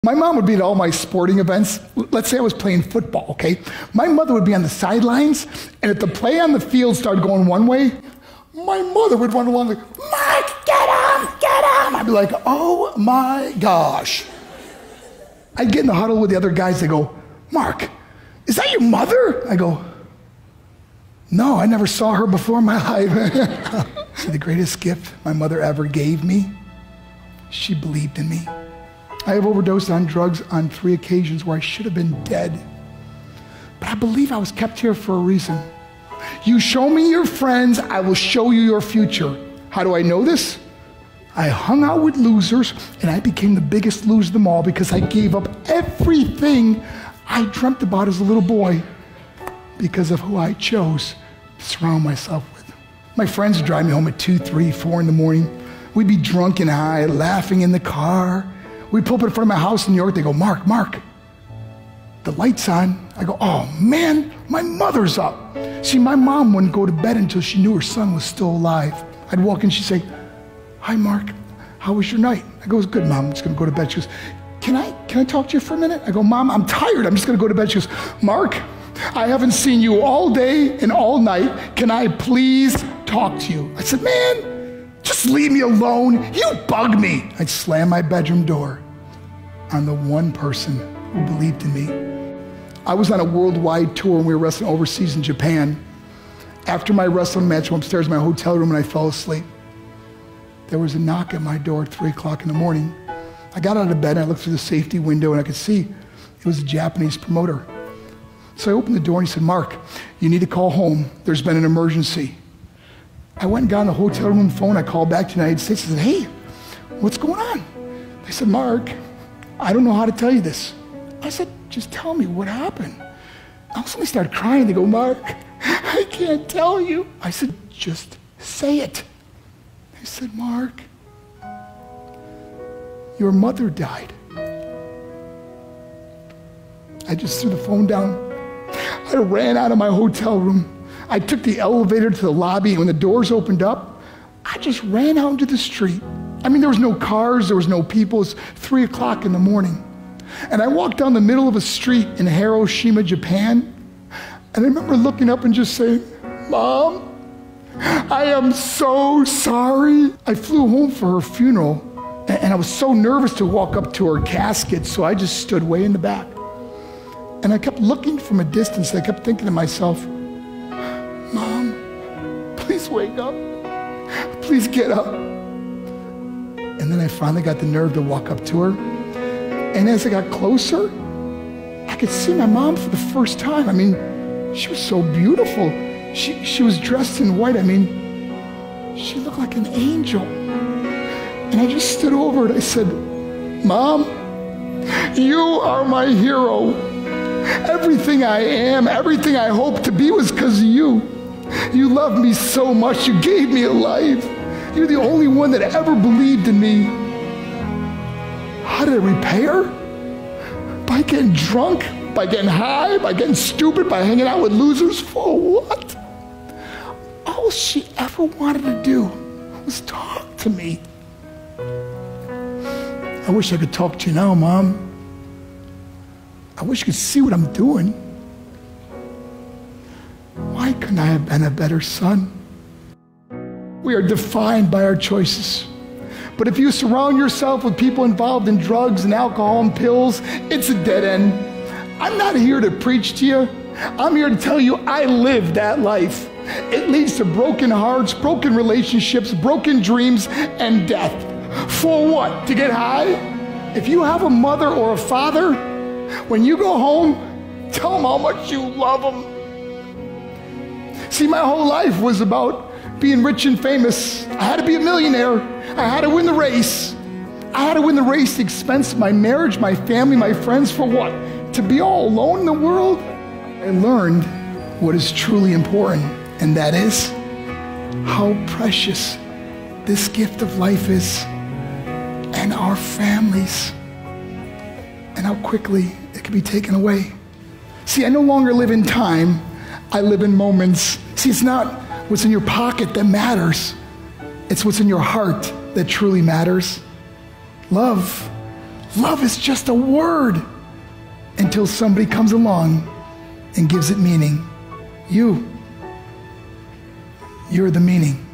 My mom would be at all my sporting events. Let's say I was playing football, okay? My mother would be on the sidelines, and if the play on the field started going one way, my mother would run along like, Mark, get him, get him. I'd be like, oh my gosh. I'd get in the huddle with the other guys. They go, Mark, is that your mother? I go, no, I never saw her before in my life. See, the greatest gift my mother ever gave me, she believed in me. I have overdosed on drugs on 3 occasions where I should have been dead. But I believe I was kept here for a reason. You show me your friends, I will show you your future. How do I know this? I hung out with losers, and I became the biggest loser of them all because I gave up everything I dreamt about as a little boy because of who I chose to surround myself with. My friends would drive me home at 2, 3, 4 in the morning. We'd be drunk and high, laughing in the car. We'd pull up in front of my house in New York. They go, Mark, the light's on. I go, oh man, my mother's up. See, my mom wouldn't go to bed until she knew her son was still alive. I'd walk in, she'd say, hi Mark, how was your night? I go, it was good, Mom, I'm just gonna go to bed. She goes, can I talk to you for a minute? I go, Mom, I'm tired, I'm just gonna go to bed. She goes, Mark, I haven't seen you all day and all night. Can I please talk to you? I said, man, just leave me alone. You bug me. I'd slam my bedroom door on the one person who believed in me. I was on a worldwide tour and we were wrestling overseas in Japan. After my wrestling match, I went upstairs in my hotel room and I fell asleep. There was a knock at my door at 3 o'clock in the morning. I got out of bed and I looked through the safety window and I could see it was a Japanese promoter. So I opened the door and he said, Mark, you need to call home. There's been an emergency. I went and got on the hotel room phone. I called back to the United States. I said, hey, what's going on? They said, Mark, I don't know how to tell you this. I said, just tell me what happened. I suddenly started crying. They go, Mark, I can't tell you. I said, just say it. They said, Mark, your mother died. I just threw the phone down. I ran out of my hotel room. I took the elevator to the lobby, and when the doors opened up, I just ran out into the street. I mean, there was no cars, there was no people. It was 3 o'clock in the morning. And I walked down the middle of a street in Hiroshima, Japan, and I remember looking up and just saying, Mom, I am so sorry. I flew home for her funeral, and I was so nervous to walk up to her casket, so I just stood way in the back. And I kept looking from a distance. I kept thinking to myself, Mom, please wake up. Please get up. And then I finally got the nerve to walk up to her. And as I got closer, I could see my mom for the first time. I mean, she was so beautiful. She was dressed in white. I mean, she looked like an angel. And I just stood over it. I said, Mom, you are my hero. Everything I am, everything I hope to be was because of you. You loved me so much. You gave me a life. You're the only one that ever believed in me. How did I repay her? By getting drunk, by getting high, by getting stupid, by hanging out with losers? For what? All she ever wanted to do was talk to me. I wish I could talk to you now, Mom. I wish you could see what I'm doing. Why couldn't I have been a better son? We are defined by our choices. But if you surround yourself with people involved in drugs and alcohol and pills, it's a dead end. I'm not here to preach to you. I'm here to tell you I lived that life. It leads to broken hearts, broken relationships, broken dreams, and death. For what? To get high? If you have a mother or a father, when you go home, tell them how much you love them. See, my whole life was about being rich and famous. I had to be a millionaire. I had to win the race. I had to win the race at the expense of my marriage, my family, my friends. For what? To be all alone in the world? I learned what is truly important, and that is how precious this gift of life is, and our families, and how quickly it can be taken away. See, I no longer live in time. I live in moments. See, it's not what's in your pocket that matters. It's what's in your heart that truly matters. Love Love is just a word until somebody comes along and gives it meaning. You're the meaning.